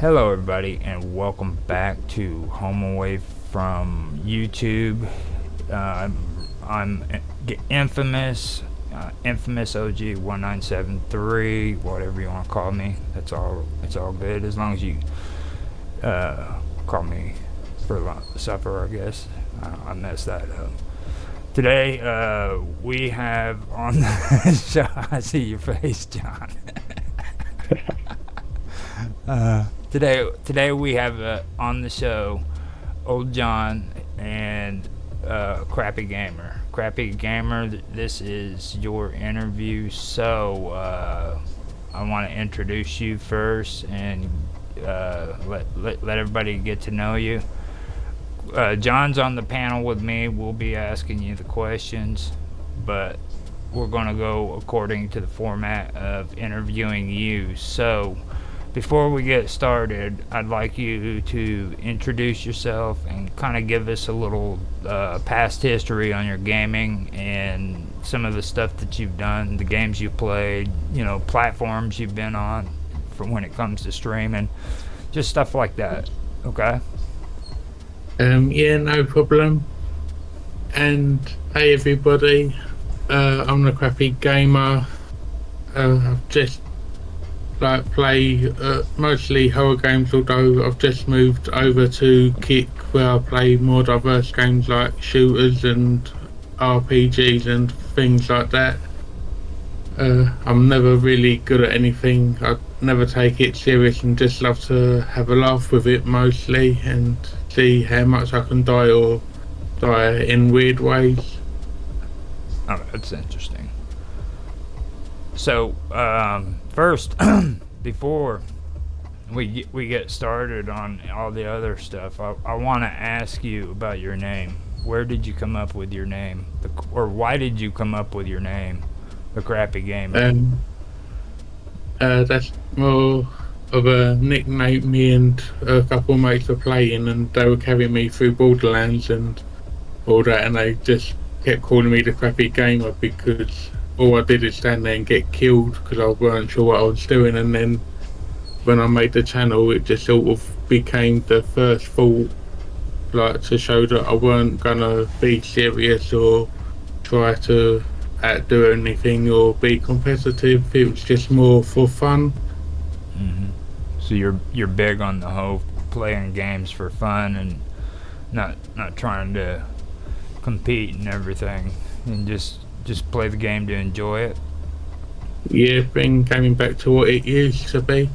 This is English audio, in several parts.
Hello, everybody, and welcome back to Home Away from YouTube. Uh, I'm infamous OG 1973, whatever you want to call me. That's all. It's all good as long as you call me for supper, I guess. I messed that up. Today, we have on the show. I see your face, John. Today we have on the show Old John and Crappy Gamer. Crappy Gamer, this is your interview. So I want to introduce you first and let everybody get to know you. John's on the panel with me. We'll be asking you the questions, but we're going to go according to the format of interviewing you. So before we get started, I'd like you to introduce yourself and kind of give us a little past history on your gaming and some of the stuff that you've done, the games you've played, platforms you've been on from when it comes to streaming, just stuff like that. Okay? Yeah, no problem. And hey everybody, I'm the Crappy Gamer. I've just play mostly horror games, although I've just moved over to Kick where I play more diverse games like shooters and RPGs and things like that. I'm never really good at anything. I never take it serious and just love to have a laugh with it mostly and see how much I can die or die in weird ways. Oh, that's interesting. So, first, before we get started on all the other stuff, I want to ask you about your name. Where did you come up with your name? Or why did you come up with your name, The Crappy Gamer? That's more of a nickname me and a couple of mates were playing, and they were carrying me through Borderlands and all that, and they just kept calling me The Crappy Gamer because all I did is stand there and get killed because I weren't sure what I was doing. And then when I made the channel, it just sort of became the first thought, like to show that I weren't gonna be serious or try to outdo anything or be competitive. It was just more for fun. Mm-hmm. So you're big on the whole playing games for fun and not trying to compete and everything, and just play the game to enjoy it. Yeah, bring gaming back to what it used to be.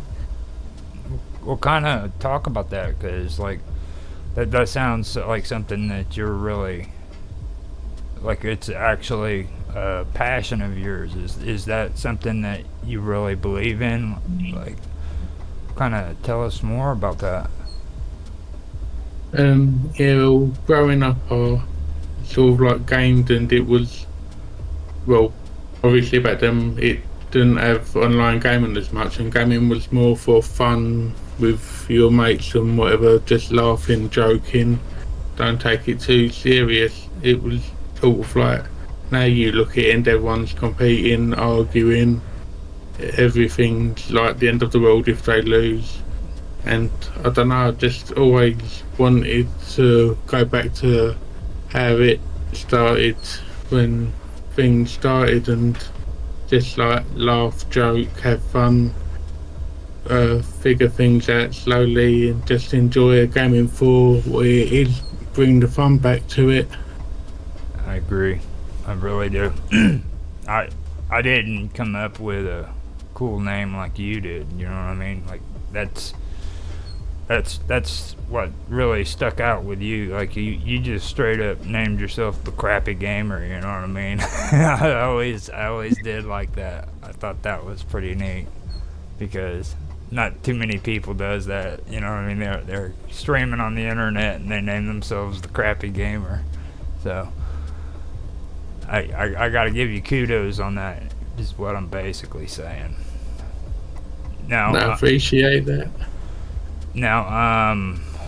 Well, kind of talk about that, because that sounds like something that you're really it's actually a passion of yours. Is that something that you really believe in? Kind of tell us more about that. Yeah, well, growing up, I sort of gamed, and it was, well, obviously back then it didn't have online gaming as much, and gaming was more for fun with your mates and whatever, just laughing, joking, don't take it too serious. It was sort of now you look at it and everyone's competing, arguing, everything's like the end of the world if they lose. And I don't know, I just always wanted to go back to how it started, when things started, and just laugh, joke, have fun, figure things out slowly, and just enjoy gaming for what it is, bring the fun back to it. I agree. I really do. I didn't come up with a cool name like you did, you know what I mean? That's what really stuck out with you. You just straight up named yourself The Crappy Gamer, you know what I mean? I always did like that. I thought that was pretty neat because not too many people does that, you know what I mean? They're streaming on the internet and they name themselves The Crappy Gamer. So I got to give you kudos on that, is what I'm basically saying. Now, I appreciate that. Now,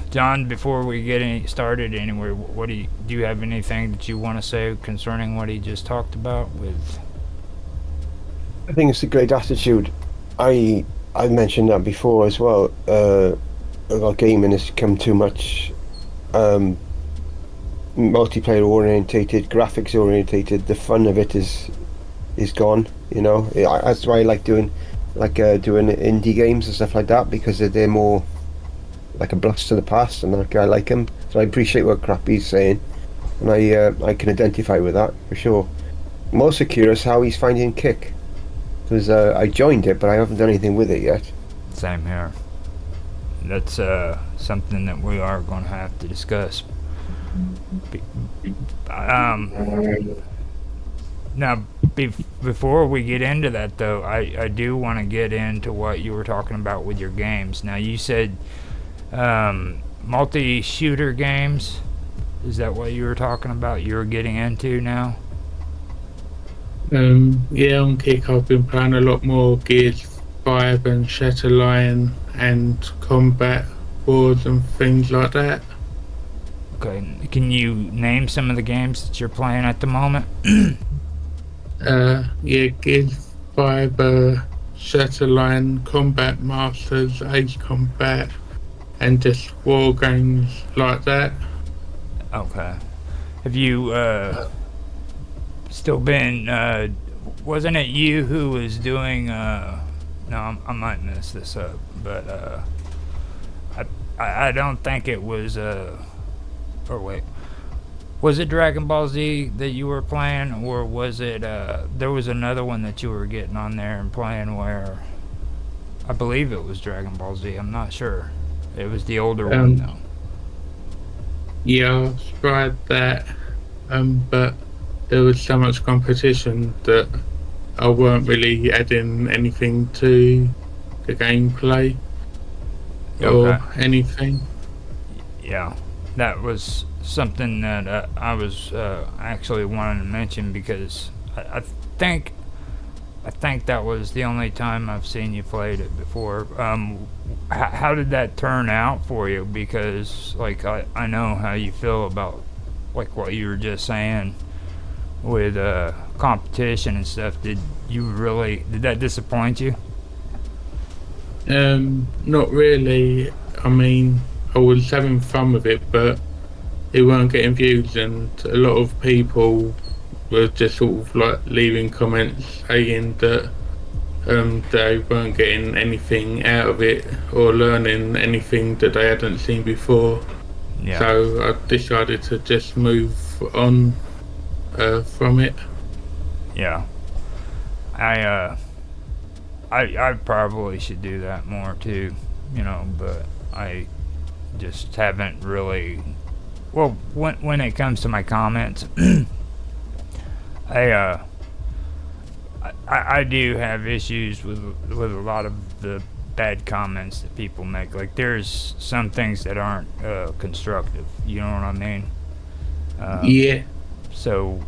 John, before we get started anywhere, what do you have anything that you want to say concerning what he just talked about with? I think it's a great attitude. I I mentioned that before as well. About gaming has become too much multiplayer orientated, graphics orientated. The fun of it is gone. That's why I like doing doing indie games and stuff like that, because they're more like a blast to the past, and like I like them. So I appreciate what Crappy's saying, and I can identify with that for sure. I'm also curious how he's finding Kick, because I joined it, but I haven't done anything with it yet. Same here. That's something that we are going to have to discuss. Now, before we get into that, though, I do want to get into what you were talking about with your games. Now, you said multi-shooter games. Is that what you were talking about? You were getting into now? Yeah, on Kick I've been playing a lot more Gears 5 and Shatterline and Combat Wars and things like that. Okay, can you name some of the games that you're playing at the moment? Yeah, Gears 5, Shatterline, Combat Masters, Age Combat, and just war games like that. Okay. Have you still been? Wasn't it you who was doing? No, I might mess this up, but I don't think it was. Or wait, was it Dragon Ball Z that you were playing, or was it? There was another one that you were getting on there and playing where. I believe it was Dragon Ball Z. I'm not sure. It was the older one though. Yeah, I've tried that, but there was so much competition that I weren't really adding anything to the gameplay or anything. Yeah, that was something that I was actually wanting to mention, because I think that was the only time I've seen you played it before. How did that turn out for you? Because like I know how you feel about like what you were just saying with competition and stuff. Did that disappoint you? Not really. I mean, I was having fun with it, but it weren't getting views, and a lot of people were just sort of like leaving comments saying that they weren't getting anything out of it or learning anything that they hadn't seen before. Yeah. So I decided to just move on from it. Yeah. I probably should do that more too, but I just haven't really. Well, when it comes to my comments, I do have issues with a lot of the bad comments that people make. Like there's some things that aren't constructive. You know what I mean? Yeah. So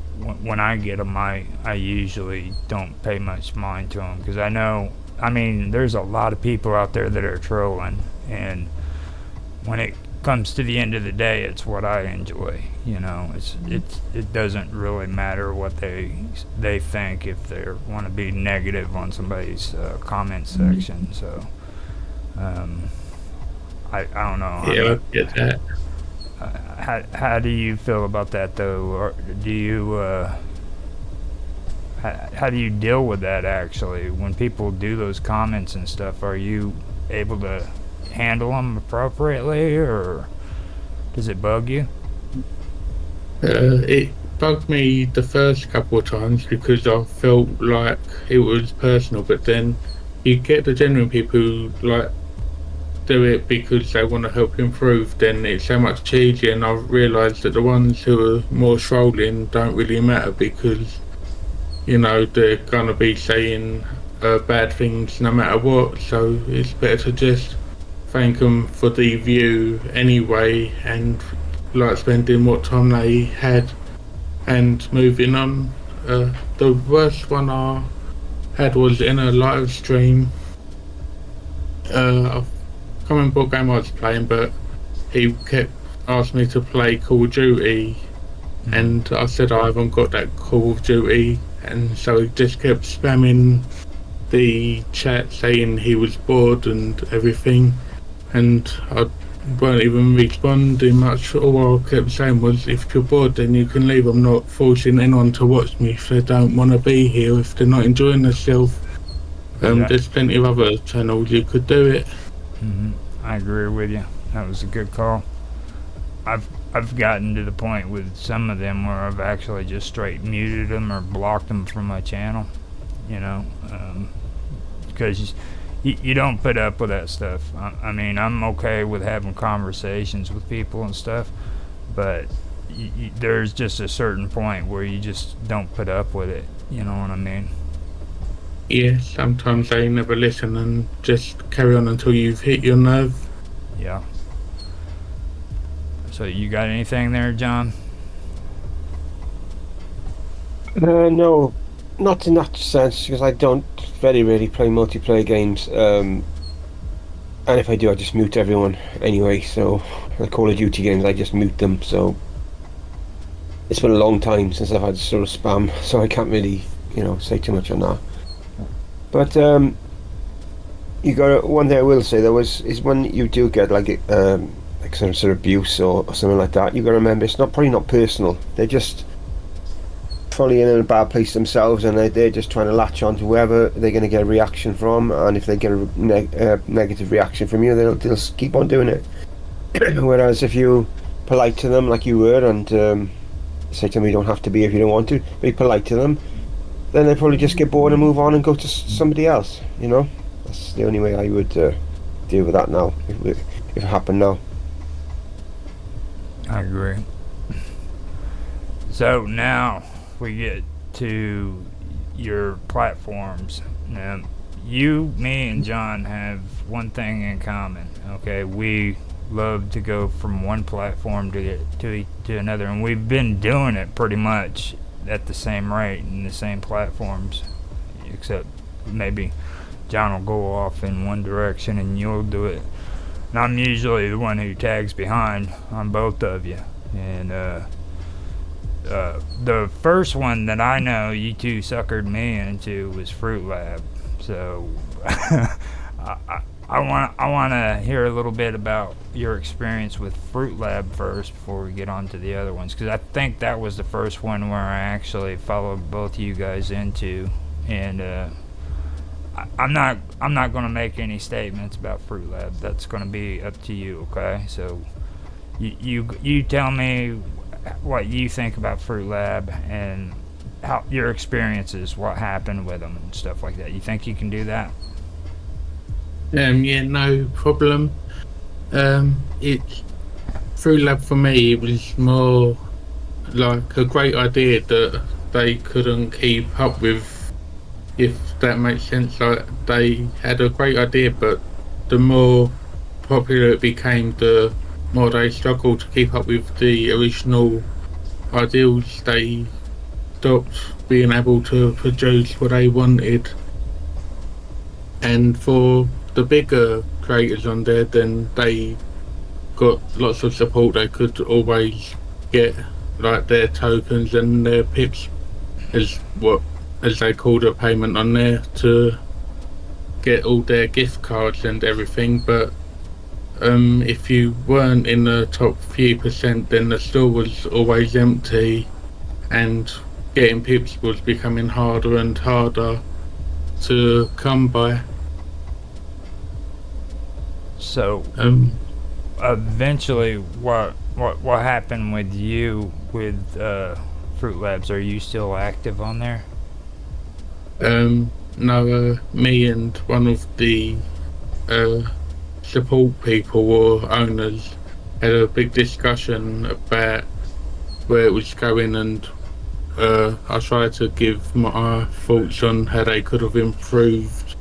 when I get them, I usually don't pay much mind to them, because I know. I mean, there's a lot of people out there that are trolling, and when it comes to the end of the day, it's what I enjoy. It doesn't really matter what they think if they want to be negative on somebody's comment section. So I don't know. Yeah, I get that. How do you feel about that though? Or do you how do you deal with that actually when people do those comments and stuff? Are you able to handle them appropriately, or does it bug you? It bugged me the first couple of times because I felt like it was personal, but then you get the genuine people who like do it because they want to help improve, then it's so much easier, and I've realised that the ones who are more trolling don't really matter, because they're gonna be saying bad things no matter what, so it's better to just thank them for the view anyway, and like spending what time they had and moving on. The worst one I had was in a live stream. I can't remember what game I was playing, but he kept asking me to play Call of Duty, and I said I haven't got that Call of Duty, and so he just kept spamming the chat saying he was bored and everything, and I weren't even responding much. All I kept saying was, if you're bored then you can leave. I'm not forcing anyone to watch me if they don't want to be here, if they're not enjoying themselves. There's plenty of other channels you could do it. I agree with you. That was a good call. I've gotten to the point with some of them where I've actually just straight muted them or blocked them from my channel, because you don't put up with that stuff. I mean, I'm okay with having conversations with people and stuff, but there's just a certain point where you just don't put up with it, you know what I mean? Yeah, sometimes they never listen and just carry on until you've hit your nerve. Yeah. So you got anything there, John? No, not in that sense, because I don't very rarely play multiplayer games. And if I do, I just mute everyone anyway. So the Call of Duty games, I just mute them. So it's been a long time since I've had sort of spam, so I can't really, say too much on that. But you got one thing I will say is when you do get like some sort of abuse or something like that, you got to remember it's probably not personal. They're just probably in a bad place themselves, and they're just trying to latch on to whoever they're going to get a reaction from. And if they get a negative reaction from you, they'll keep on doing it. Whereas if you polite to them like you were, and say to them you don't have to be if you don't want to, be polite to them, then they probably just get bored and move on and go to somebody else. That's the only way I would deal with that now, if it happened now. I agree. So now we get to your platforms. Now, me, and John have one thing in common. Okay, we love to go from one platform to another, and we've been doing it pretty much at the same rate in the same platforms, except maybe John will go off in one direction and you'll do it. And I'm usually the one who tags behind on both of you. And the first one that I know you two suckered me into was Fruit Lab. So I want to hear a little bit about your experience with Fruit Lab first before we get on to the other ones, because I think that was the first one where I actually followed both you guys into, and I'm not going to make any statements about Fruit Lab. That's going to be up to you, okay? So you tell me what you think about Fruit Lab and how your experiences, what happened with them and stuff like that. You think you can do that? Yeah, no problem. It's Fruit Lab for me. It was more like a great idea that they couldn't keep up with, if that makes sense. Like, they had a great idea, but the more popular it became, the more they struggled to keep up with the original ideals. They stopped being able to produce what they wanted, and for the bigger creators on there, then they got lots of support. They could always get like their tokens and their pips, as they called a payment on there, to get all their gift cards and everything. But if you weren't in the top few percent, then the store was always empty, and getting pips was becoming harder and harder to come by. So eventually what happened with you with Fruit Labs? Are you still active on there? No, me and one of the support people or owners had a big discussion about where it was going, and I tried to give my thoughts on how they could have improved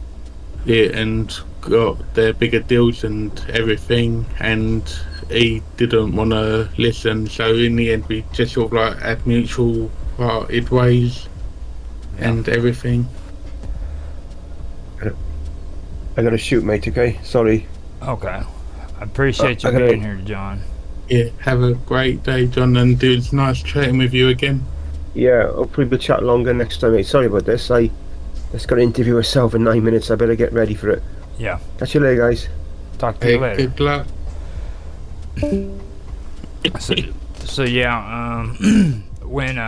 it and got their bigger deals and everything, and he didn't want to listen. So in the end, we just sort of like had mutual parted ways and everything. I gotta shoot, mate. Okay, sorry. Okay, I appreciate you being here, John. Yeah, have a great day, John, and it was nice chatting with you again. Yeah, hopefully we'll chat longer next time, mate. Sorry about this. I It's got to interview herself in 9 minutes. I better get ready for it. Yeah. Catch you later, guys. Talk to you later. Good luck. So yeah, when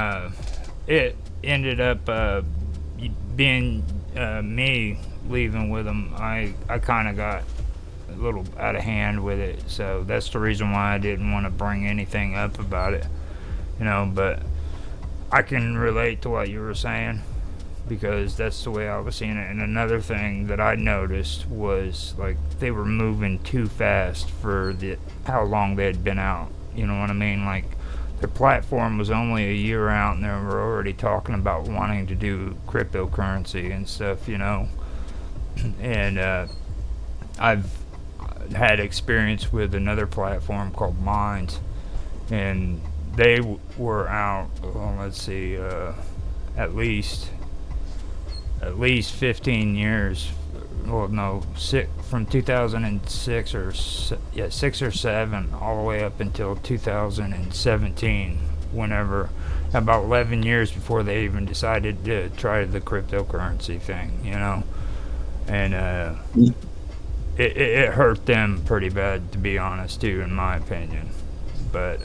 it ended up being me leaving with him, I kind of got a little out of hand with it. So that's the reason why I didn't want to bring anything up about it, but I can relate to what you were saying, because that's the way I was seeing it. And another thing that I noticed was, like, they were moving too fast for how long they had been out. You know what I mean? Like, their platform was only a year out, and they were already talking about wanting to do cryptocurrency and stuff, And I've had experience with another platform called Minds, and they were out, let's see, at least 15 years. Well, no, from 2006 or 6 or 7 all the way up until 2017, whenever, about 11 years before they even decided to try the cryptocurrency thing, and it hurt them pretty bad, to be honest, too, in my opinion. But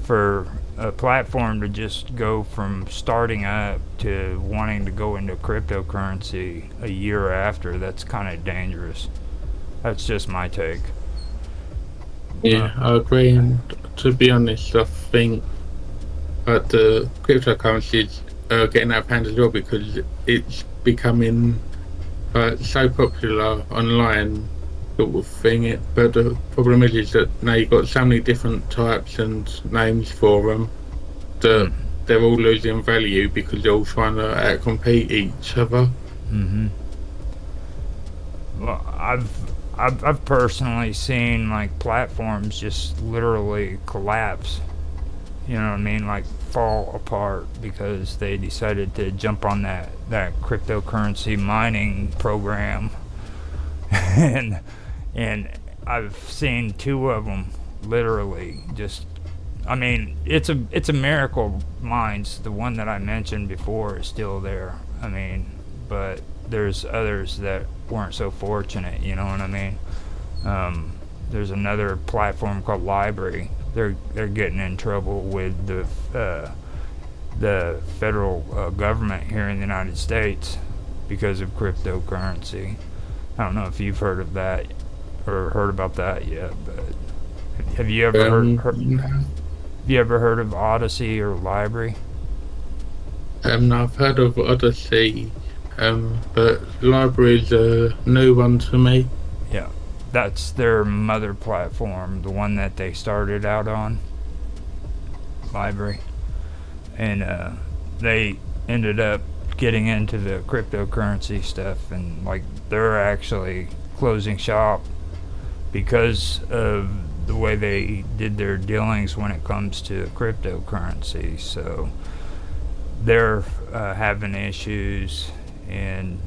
for a platform to just go from starting up to wanting to go into cryptocurrency a year after, that's kind of dangerous. That's just my take. Yeah, I agree. And to be honest, I think that the cryptocurrencies are getting out of hand as well, because it's becoming so popular online, sort of thing. But the problem is that now you've got so many different types and names for them that they're all losing value because they're all trying to outcompete each other. Well, I've personally seen, like, platforms just literally collapse. You know what I mean? Like, fall apart because they decided to jump on that cryptocurrency mining program. and I've seen 2 of them literally just, I mean, it's a miracle Minds, the one that I mentioned before, is still there. I mean, but there's others that weren't so fortunate, you know what I mean? There's another platform called Library. They're getting in trouble with the federal government here in the United States because of cryptocurrency. I don't know if you've heard of that or heard about that yet, but have you ever heard have you ever heard of Odyssey or Library? I've heard of Odyssey, but Library's a new one to me. Yeah, that's their mother platform, the one that they started out on, Library. And they ended up getting into the cryptocurrency stuff, and, like, they're actually closing shop because of the way they did their dealings when it comes to cryptocurrency. So they're having issues, and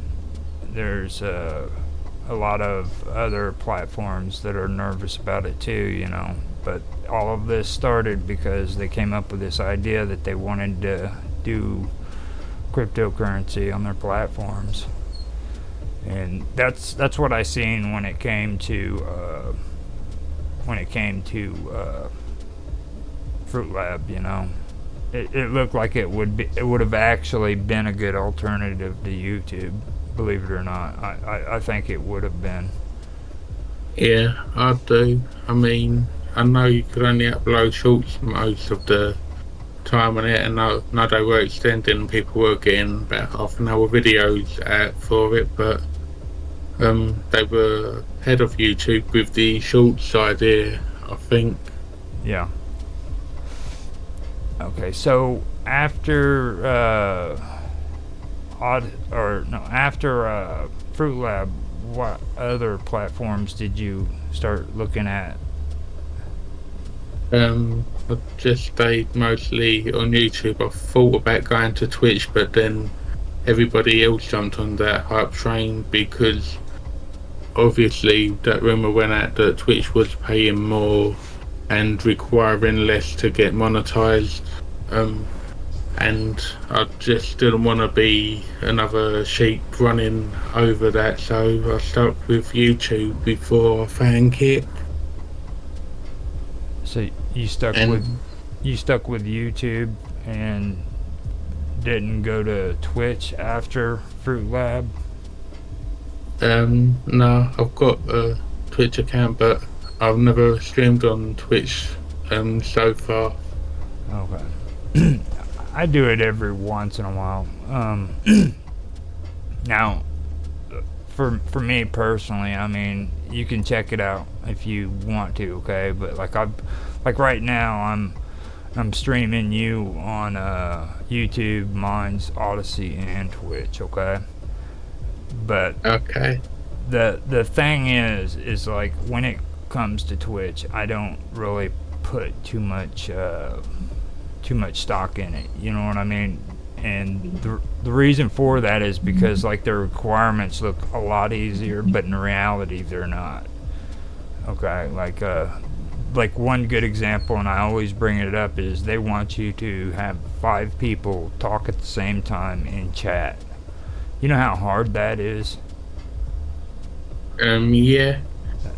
there's a lot of other platforms that are nervous about it too, But all of this started because they came up with this idea that they wanted to do cryptocurrency on their platforms, and that's what I seen when it came to Fruit Lab. It looked like it would have actually been a good alternative to YouTube. Believe it or not, I think it would have been. Yeah, I do. I mean, I know you could only upload shorts most of the time on it, and now they were extending, people were getting about half an hour videos out for it, but they were ahead of YouTube with the shorts idea, I think. Yeah. Okay, so after Fruit Lab, what other platforms did you start looking at? I just stayed mostly on YouTube. I thought about going to Twitch, but then everybody else jumped on that hype train because obviously that rumour went out that Twitch was paying more and requiring less to get monetized. and I just didn't want to be another sheep running over that, so I stuck with YouTube before I found Kit. So you stuck And with YouTube and didn't go to Twitch after Fruit Lab? no, I've got a Twitch account, but I've never streamed on Twitch so far. Okay. I do it every once in a while. Now, for me personally, I mean, you can check it out if you want to, okay? But like right now, I'm streaming you on YouTube, Minds, Odyssey, and Twitch, okay? But Okay. the thing is like when it comes to Twitch, I don't really put too much stock in it. You know what I mean? And the reason for that is because like the requirements look a lot easier, but in reality they're not. Okay, like one good example, and I always bring it up, is they want you to have 5 people talk at the same time in chat. You know how hard that is? Yeah,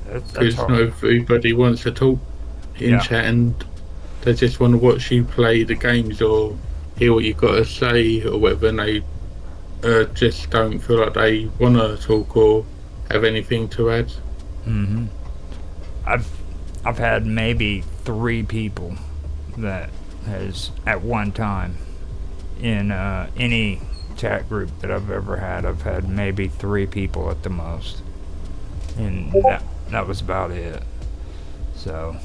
That's because hard. not everybody wants to talk in Yeah. chat, and they just want to watch you play the games or hear what you got to say or whatever, and they just don't feel like they want to talk or have anything to add. Mm-hmm. I've had maybe 3 people that has at one time in any chat group that I've ever had. I've had maybe 3 people at the most, and that was about it. So,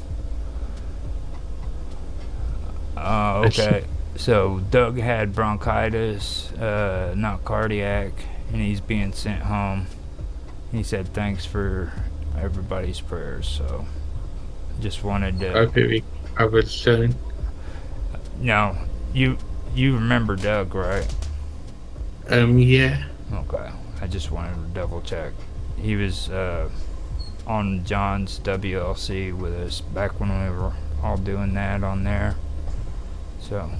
okay. So Doug had bronchitis, not cardiac, and he's being sent home. He said thanks for everybody's prayers. So, just wanted to. I hope we covered soon. No, you remember Doug, right? Yeah. Okay. I just wanted to double check. He was on John's WLC with us back when we were all doing that on there. So,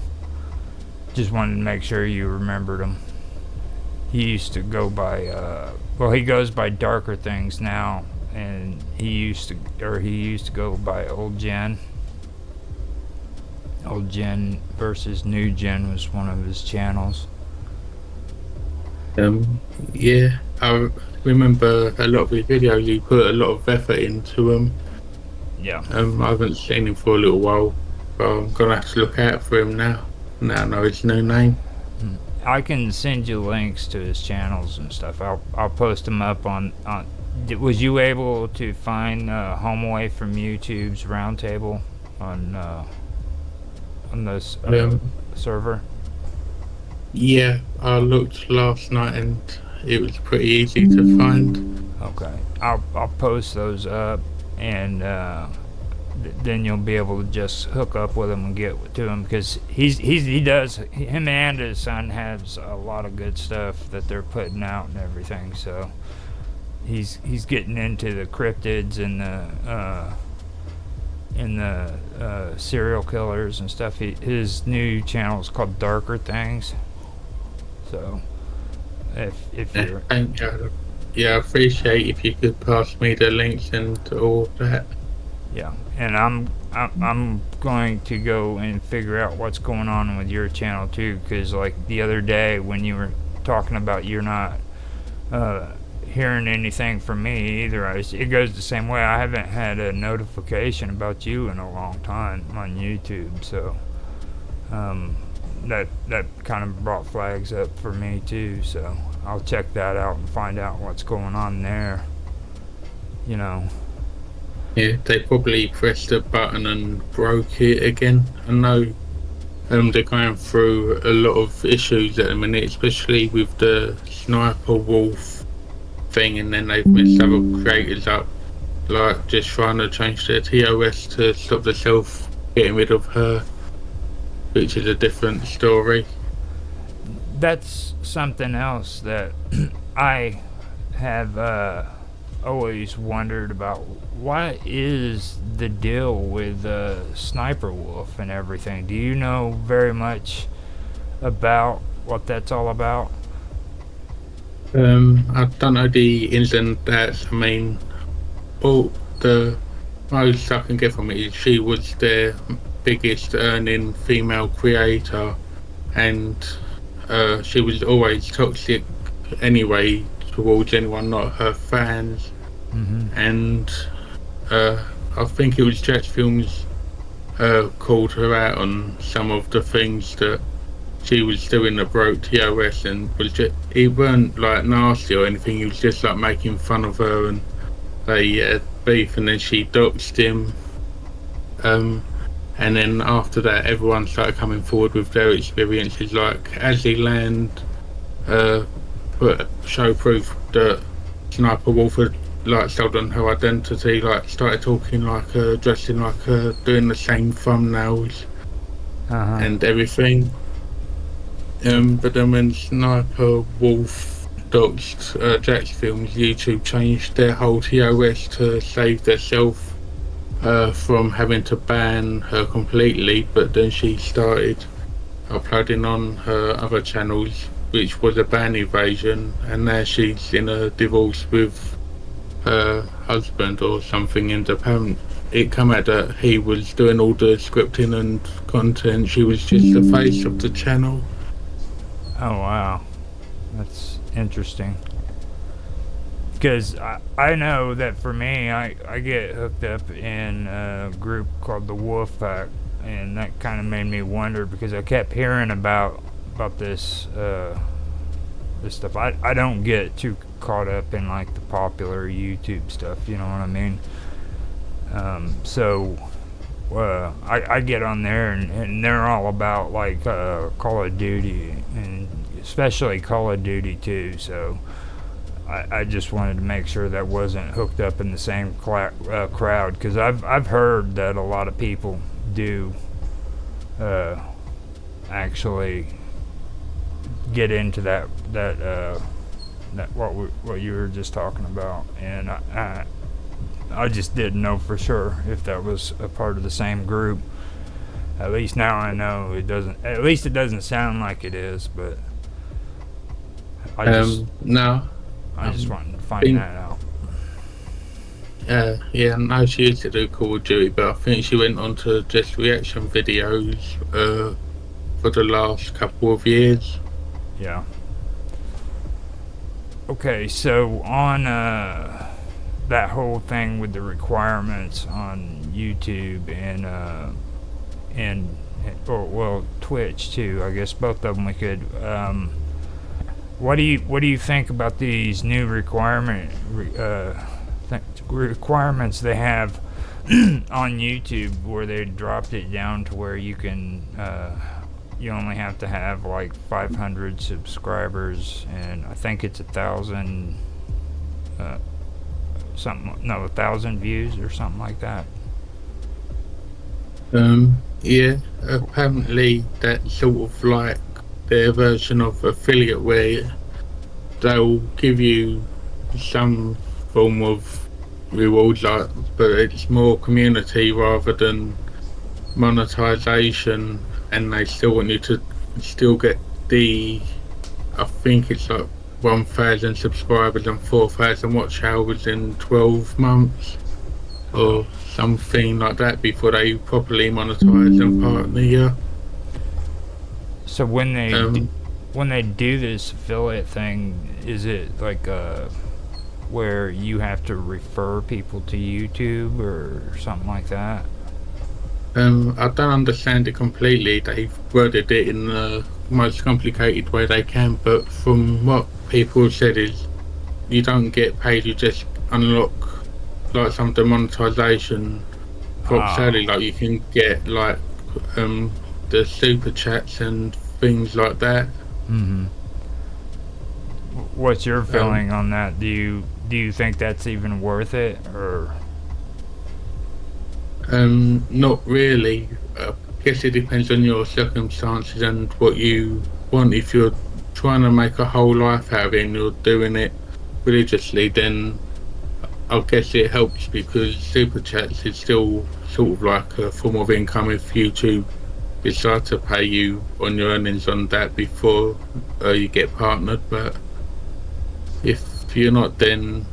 just wanted to make sure you remembered him. He used to go by, he goes by Darker Things now, and he used to go by Old Gen. Old Gen versus New Gen was one of his channels. Yeah. I remember a lot of his videos. He put a lot of effort into them. Yeah. I haven't seen him for a little while, but I'm gonna have to look out for him now. Now I know his new name. I can send you links to his channels and stuff. I'll post them up on. Was you able to find Home Away from YouTube's Roundtable on this server? Yeah, I looked last night and it was pretty easy to find. Okay, I'll post those up, and then you'll be able to just hook up with him and get to him, because him and his son has a lot of good stuff that they're putting out and everything. So he's getting into the cryptids and the serial killers and stuff. His new channel is called Darker Things. So if you're Thank you. Yeah, I appreciate if you could pass me the links and all that. yeah, and I'm going to go and figure out what's going on with your channel too, because like the other day when you were talking about you're not hearing anything from me either, it goes the same way. I haven't had a notification about you in a long time on YouTube, so that kind of brought flags up for me too. So I'll check that out and find out what's going on there. You know. Yeah, they probably pressed the button and broke it again. I know they're going through a lot of issues at the minute, especially with the Sniper Wolf thing, and then they've messed other creators up, like just trying to change their TOS to stop themselves getting rid of her, which is a different story. That's something else that I have always wondered about. What is the deal with Sniper Wolf and everything? Do you know very much about what that's all about? I don't know the ins and outs. I mean, all the most I can get from it is she was their biggest earning female creator, and she was always toxic anyway towards anyone not her fans. And I think it was Jack's Films called her out on some of the things that she was doing that broke TOS, and was just, he weren't like nasty or anything, he was just like making fun of her, and they had beef, and then she doxed him, and then after that everyone started coming forward with their experiences, like Ashley Land show proof that Sniper Wolf had like sold on her identity, like started talking like her, dressing like her, doing the same thumbnails and everything. But then when Sniper Wolf doxed Jack's Films, YouTube changed their whole TOS to save themselves from having to ban her completely, but then she started uploading on her other channels, which was a ban evasion, and now she's in a divorce with her husband or something, and apparently it come out that he was doing all the scripting and content, she was just the face of the channel. Oh wow, that's interesting. Because I know that for me, I get hooked up in a group called the Wolf Pack, and that kind of made me wonder, because I kept hearing about this this stuff. I don't get too caught up in like the popular YouTube stuff, you know what I mean? So I get on there, and they're all about like Call of Duty, and especially Call of Duty 2, so I just wanted to make sure that wasn't hooked up in the same crowd, because I've heard that a lot of people do actually get into that what you were just talking about, and I just didn't know for sure if that was a part of the same group. At least now I know it doesn't. At least it doesn't sound like it is, but I just wanted to find that out. Yeah, no, she used to do Call of Duty, but I think she went on to just reaction videos for the last couple of years. Yeah. Okay, so on that whole thing with the requirements on YouTube and Twitch too, I guess both of them we could. What do you think about these new requirements they have on YouTube, where they dropped it down to where you can you only have to have like 500 subscribers, and I think it's 1,000 1,000 views or something like that. Yeah, apparently that's sort of like their version of affiliate, where they'll give you some form of rewards, like, but it's more community rather than monetization, and they still want you to still get the, I think it's like 1,000 subscribers and 4,000 watch hours in 12 months or something like that before they properly monetize and partner you. So when they do this affiliate thing, is it like where you have to refer people to YouTube or something like that? I don't understand it completely. They've worded it in the most complicated way they can, but from what people have said is you don't get paid, you just unlock like some of the monetization props early, like you can get like the super chats and things like that. Mm-hmm. What's your feeling on that? Do you think that's even worth it, or? Not really. I guess it depends on your circumstances and what you want. If you're trying to make a whole life out of it and you're doing it religiously, then I guess it helps, because super chats is still sort of like a form of income if YouTube decide to pay you on your earnings on that before you get partnered. But if you're not, then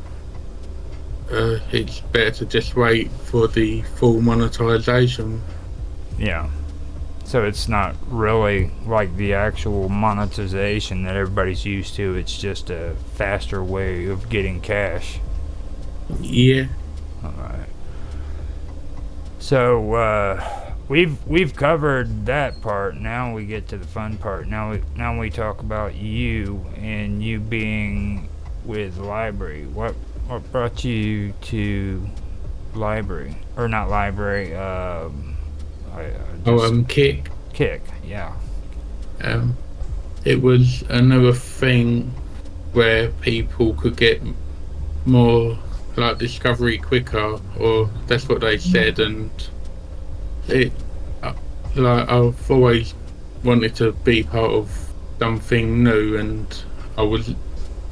it's better to just wait for the full monetization. Yeah. So it's not really like the actual monetization that everybody's used to. It's just a faster way of getting cash. Yeah. All right. So we've covered that part. Now we get to the fun part. Now we talk about you and you being with Library. What brought you to Library, or not Library? Kick. Kick, yeah. It was another thing where people could get more like discovery quicker, or that's what they said, and it like I've always wanted to be part of something new, and I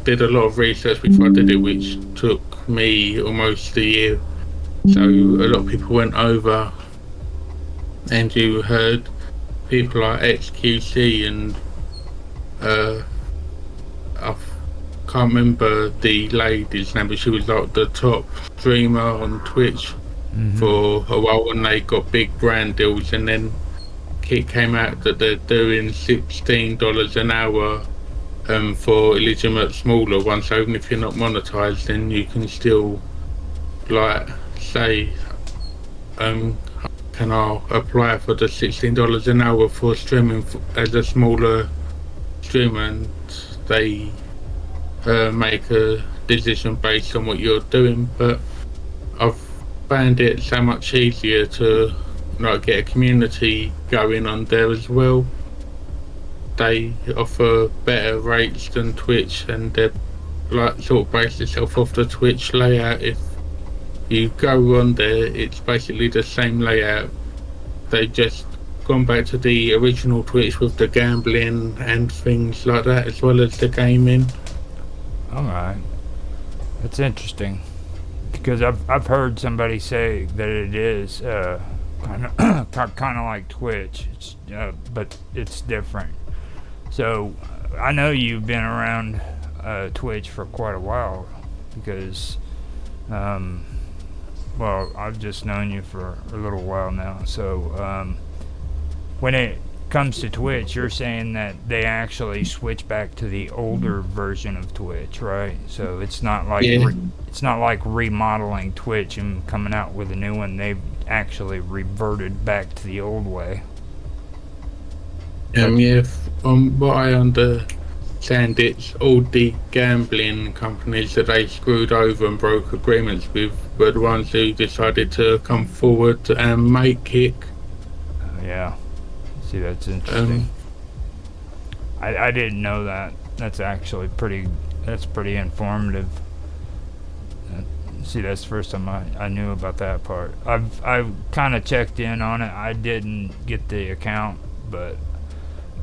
did a lot of research before I did it, which took me almost a year. So a lot of people went over, and you heard people like XQC and I can't remember the lady's name, but she was like the top streamer on Twitch for a while when they got big brand deals, and then it came out that they're doing $16 an hour for illegitimate smaller ones. So even if you're not monetized, then you can still like say can I apply for the $16 an hour for streaming as a smaller streamer, and they make a decision based on what you're doing. But I've found it so much easier to like get a community going on there as well. They offer better rates than Twitch, and they're like sort of based itself off the Twitch layout. If you go on there, it's basically the same layout. They just gone back to the original Twitch with the gambling and things like that, as well as the gaming. All right, that's interesting, because I've heard somebody say that it is kind of like Twitch, but it's different. So I know you've been around Twitch for quite a while, because well, I've just known you for a little while now. So when it comes to Twitch, you're saying that they actually switch back to the older version of Twitch, right? So it's not like it's not like remodeling Twitch and coming out with a new one. They've actually reverted back to the old way. Yeah, from what I understand, it's all the gambling companies that they screwed over and broke agreements with were the ones who decided to come forward and make Kick. Yeah. See, that's interesting. I didn't know that. That's actually pretty informative. See, that's the first time I knew about that part. I've kind of checked in on it. I didn't get the account, but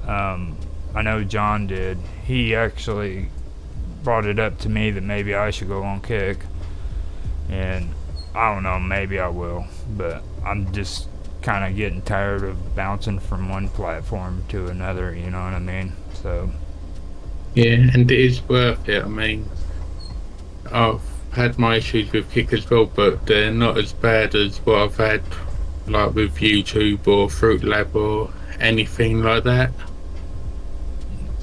I know John did. He actually brought it up to me that maybe I should go on Kick, and I don't know, maybe I will, but I'm just kind of getting tired of bouncing from one platform to another, you know what I mean? So yeah, and it is worth it. I mean, I've had my issues with Kick as well, but they're not as bad as what I've had like with YouTube or Fruit Lab or anything like that.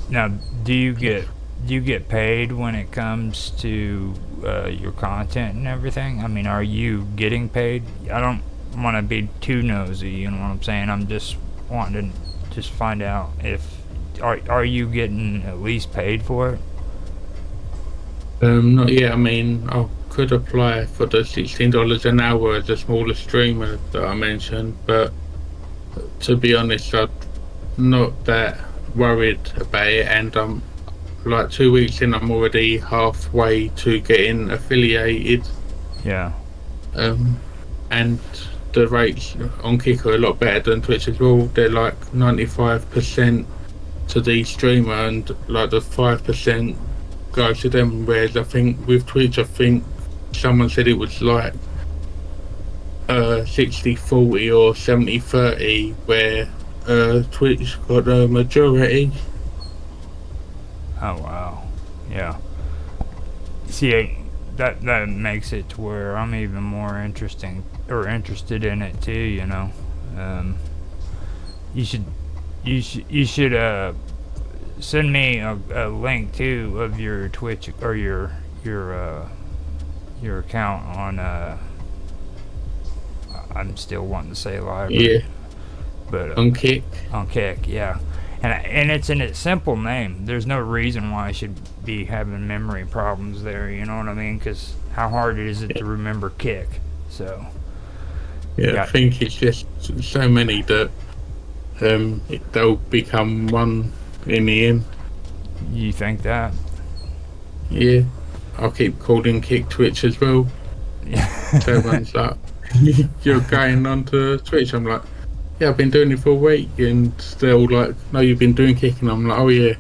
Now, do you get paid when it comes to your content and everything? I mean, are you getting paid? I don't want to be too nosy, you know what I'm saying? I'm just wanting to just find out if are you getting at least paid for it? Not yet. I mean, I could apply for the $16 an hour as a smaller streamer that I mentioned, but to be honest, I'm not that worried about it, and I'm like 2 weeks in, I'm already halfway to getting affiliated. Yeah. And the rates on Kick are a lot better than Twitch as well. They're like 95% to the streamer, and like the 5% goes to them, whereas I think with Twitch, I think someone said it was like 60-40 or 70-30, where Twitch got a majority. Oh wow, yeah. See, that makes it to where I'm even more interested in it too. You know, you should send me a link too of your Twitch or your account on I'm still wanting to say library. Yeah, But on Kick. on Kick, yeah. And it's in its simple name. There's no reason why I should be having memory problems there. You know what I mean? Because how hard is it to remember Kick? So Yeah, I think it's just so many that they'll become one in the end. you think that? Yeah, I'll keep calling Kick Twitch as well. Yeah. So everyone's like, "You're going onto Twitch?" I'm like, "Yeah, I've been doing it for a week," and they're all like, "No, you've been doing Kick," and I'm like, "Oh yeah."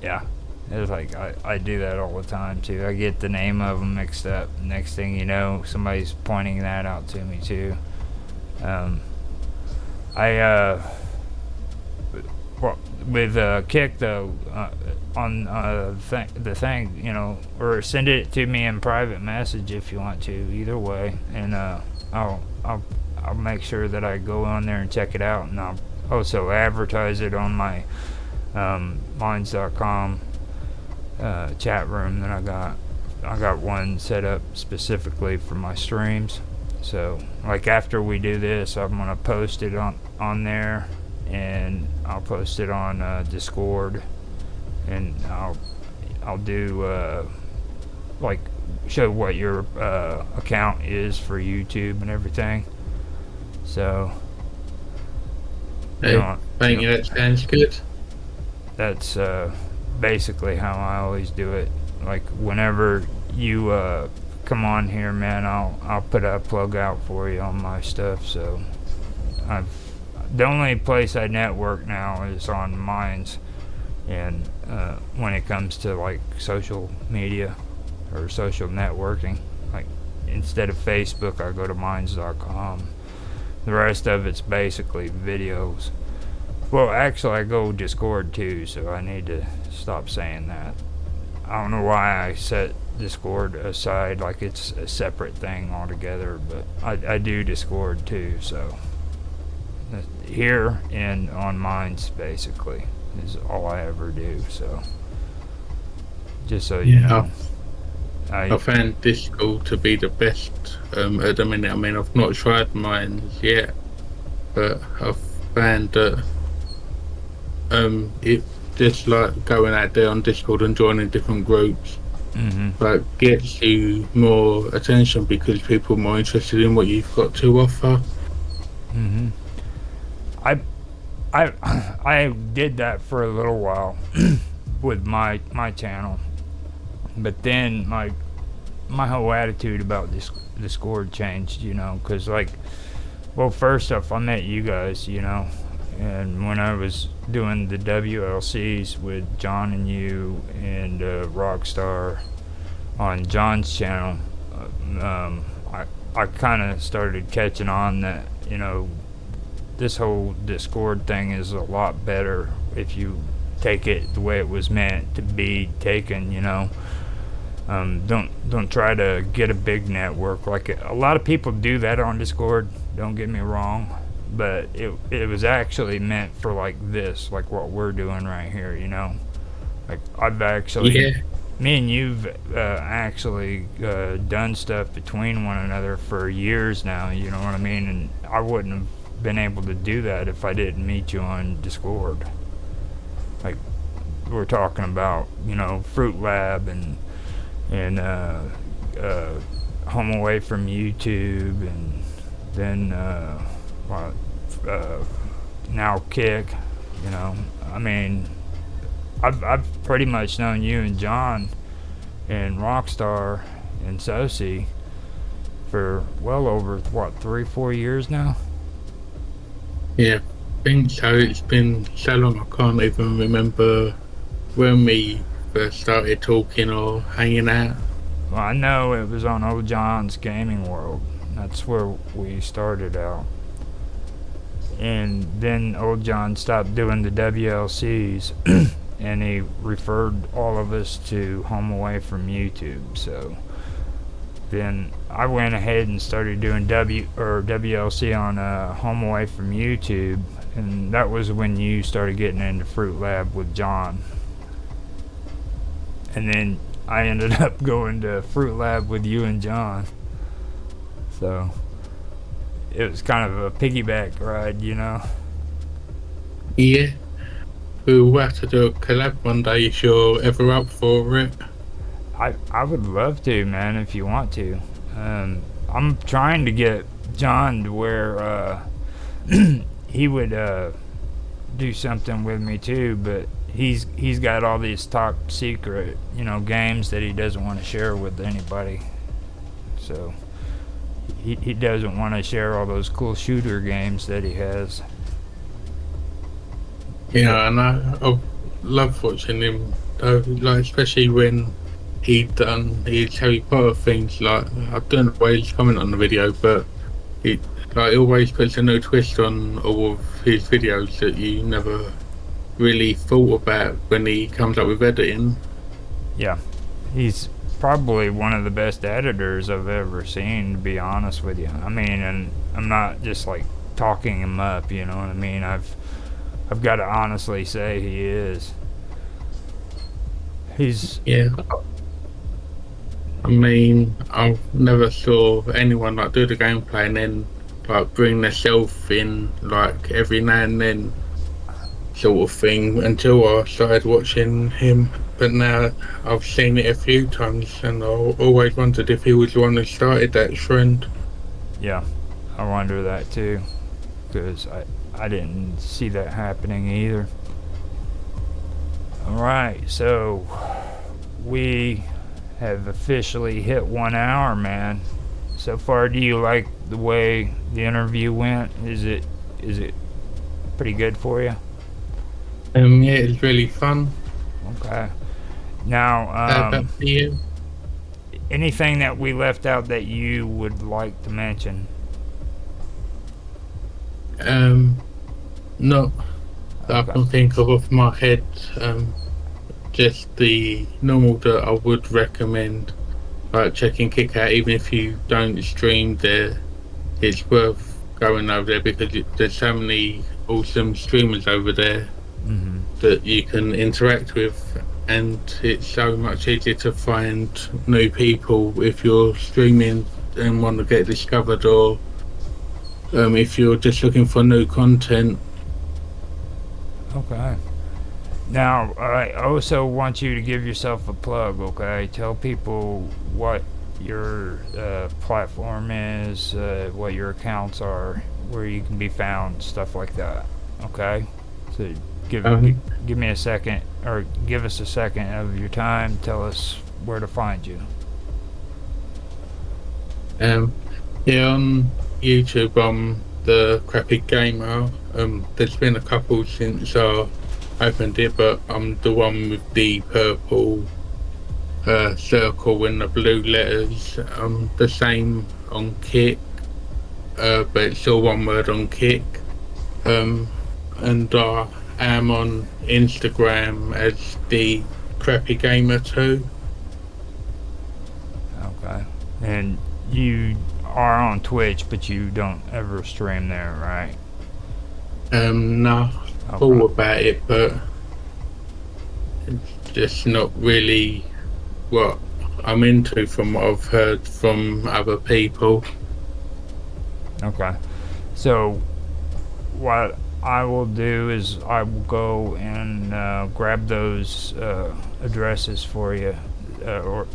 Yeah. It's like I do that all the time too. I get the name of them mixed up. Next thing you know, somebody's pointing that out to me too. Well, with Kick though, on the thing, you know, or send it to me in private message if you want to. Either way, and I'll make sure that I go on there and check it out, and I'll also advertise it on my minds.com chat room that I got. I got one set up specifically for my streams. So, like after we do this, I'm gonna post it on there, and I'll post it on Discord, and I'll do like show what your account is for YouTube and everything. So, Hey, thank you. That sounds good. that's basically how I always do it. Like whenever you come on here, man, I'll put a plug out for you on my stuff. So the only place I network now is on Minds, and when it comes to like social media or social networking, like instead of Facebook, I go to Minds.com. The rest of it's basically videos. Well, actually, I go Discord too, so I need to stop saying that. I don't know why I set Discord aside like it's a separate thing altogether, but I do Discord too, so here and on Minds basically is all I ever do, so just so you know. I found Discord to be the best at the minute. I mean, I've not tried Minds yet, but I've found that it just like going out there on Discord and joining different groups, like gets you more attention because people are more interested in what you've got to offer. I did that for a little while with my channel, but then my whole attitude about Discord changed, you know, because like, well, first off, I met you guys, you know, and when I was doing the WLCs with John and you and Rockstar on John's channel, I kind of started catching on that, you know, this whole Discord thing is a lot better if you take it the way it was meant to be taken, you know. Don't try to get a big network. Like a lot of people do that on Discord, don't get me wrong, but it was actually meant for like this, like what we're doing right here, you know. Like I've actually, me and you've actually done stuff between one another for years now, you know what I mean, and I wouldn't have been able to do that if I didn't meet you on Discord. Like we're talking about, you know, Fruit Lab and Home Away from YouTube, and then now Kick, you know. I mean, I've pretty much known you and John and Rockstar and Sosi for well over 3-4 years now. Yeah, I think so. It's been so long I can't even remember when we first started talking or hanging out. Well, I know it was on old John's Gaming World. That's where we started out. And then old John stopped doing the WLCs and he referred all of us to Home Away from YouTube. So then I went ahead and started doing WLC on Home Away from YouTube, and that was when you started getting into Fruit Lab with John. And then I ended up going to Fruit Lab with you and John. So it was kind of a piggyback ride, you know? Yeah. We'll have to do a collab one day if you're ever up for it. I would love to, man, if you want to. I'm trying to get John to where he would do something with me too, but he's got all these top secret, games that he doesn't want to share with anybody. So he doesn't want to share all those cool shooter games that he has. Yeah, and I love watching him, like especially when he'd done his Harry Potter things. Like, I don't always comment on the video, but he always puts a new twist on all of his videos that you never really thought about when he comes up with editing. Yeah, he's probably one of the best editors I've ever seen, to be honest with you. I mean, and I'm not just like talking him up, you know what I mean? I've got to honestly say he is. Yeah. I mean, I never saw anyone like do the gameplay and then like bring themselves in like every now and then sort of thing until I started watching him. But now I've seen it a few times and I always wondered if he was the one that started that trend. Yeah, I wonder that too, because I didn't see that happening either. Alright, so we have officially hit 1 hour, man. So far, do you like the way the interview went? Is it pretty good for you? Yeah, it's really fun. Okay. Now, anything that we left out that you would like to mention? No, that I can think of off my head. Just the normal that I would recommend, like checking Kick Out, even if you don't stream there, it's worth going over there because there's so many awesome streamers over there that you can interact with, and it's so much easier to find new people if you're streaming and want to get discovered, or if you're just looking for new content. Okay. Now, I also want you to give yourself a plug, okay? Tell people what your platform is, what your accounts are, where you can be found, stuff like that, okay? So give me a second, or give us a second of your time. Tell us where to find you. Yeah, on YouTube, I'm the Crappy Gamer. There's been a couple since I opened it, but I'm the one with the purple circle and the blue letters. The same on Kick, but it's all one word on Kick. And I am on Instagram as the Crappy Gamer too. Okay. And you are on Twitch, but you don't ever stream there, right? No. Okay. All about it, but it's just not really what I'm into from what I've heard from other people. Okay. So what I will do is I will go and grab those addresses for you, or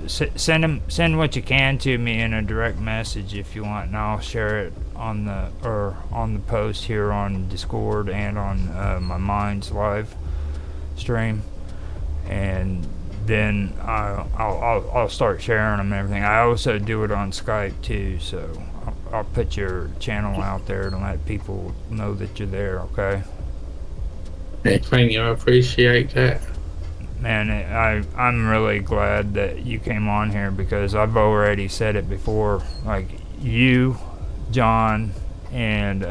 send what you can to me in a direct message if you want, and I'll share it on the post here on Discord and on my Minds live stream, and then I'll start sharing them and everything. I also do it on Skype too, so I'll put your channel out there to let people know that you're there. Okay. Yeah, thank you. I appreciate that. Man, I'm really glad that you came on here because I've already said it before. Like you, John, and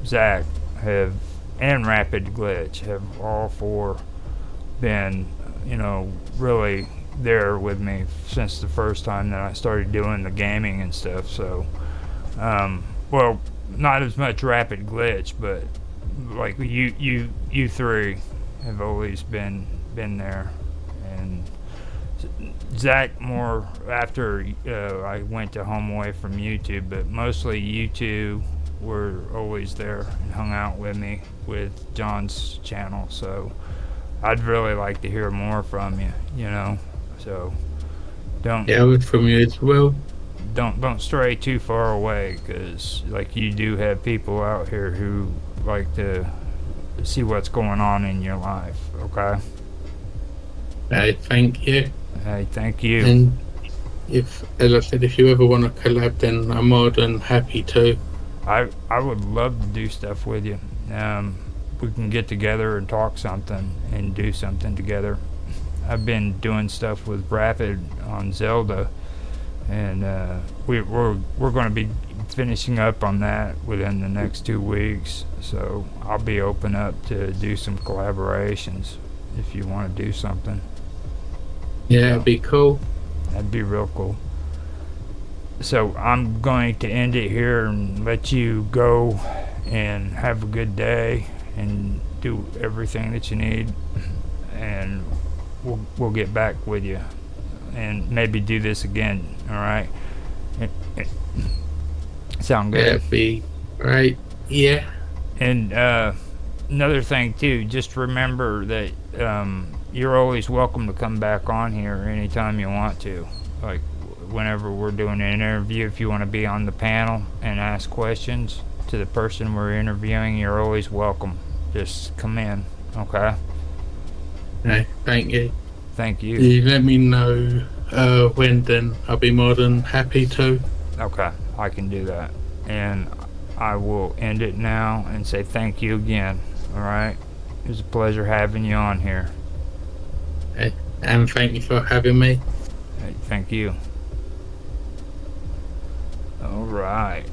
Zach have, and Rapid Glitch have all four been, really there with me since the first time that I started doing the gaming and stuff. So, well, not as much Rapid Glitch, but like you three have always been there, and Zach more after I went to home away from YouTube, but mostly you two were always there and hung out with me with John's channel. So I'd really like to hear more from you. So don't. Yeah, I would from you as well. Don't stray too far away, because like you do have people out here who like to see what's going on in your life. Okay. Hey, thank you. Hey, thank you. And if, as I said, if you ever want to collab, then I'm more than happy to. I would love to do stuff with you. We can get together and talk something and do something together. I've been doing stuff with Rapid on Zelda, and we're going to be finishing up on that within the next 2 weeks. So I'll be open up to do some collaborations if you want to do something. Yeah, it'd be cool. That'd be real cool. So I'm going to end it here and let you go and have a good day and do everything that you need, and we'll get back with you and maybe do this again. All right? Sound good? Yeah, it'd be right. Yeah. And another thing too, just remember that you're always welcome to come back on here anytime you want to. Like whenever we're doing an interview, if you want to be on the panel and ask questions to the person we're interviewing, you're always welcome. Just come in, okay? No, thank you. Thank you. You let me know when, then I'll be more than happy to. Okay, I can do that. And I will end it now and say thank you again, all right? It was a pleasure having you on here. Okay. And thank you for having me. Hey, thank you. All right.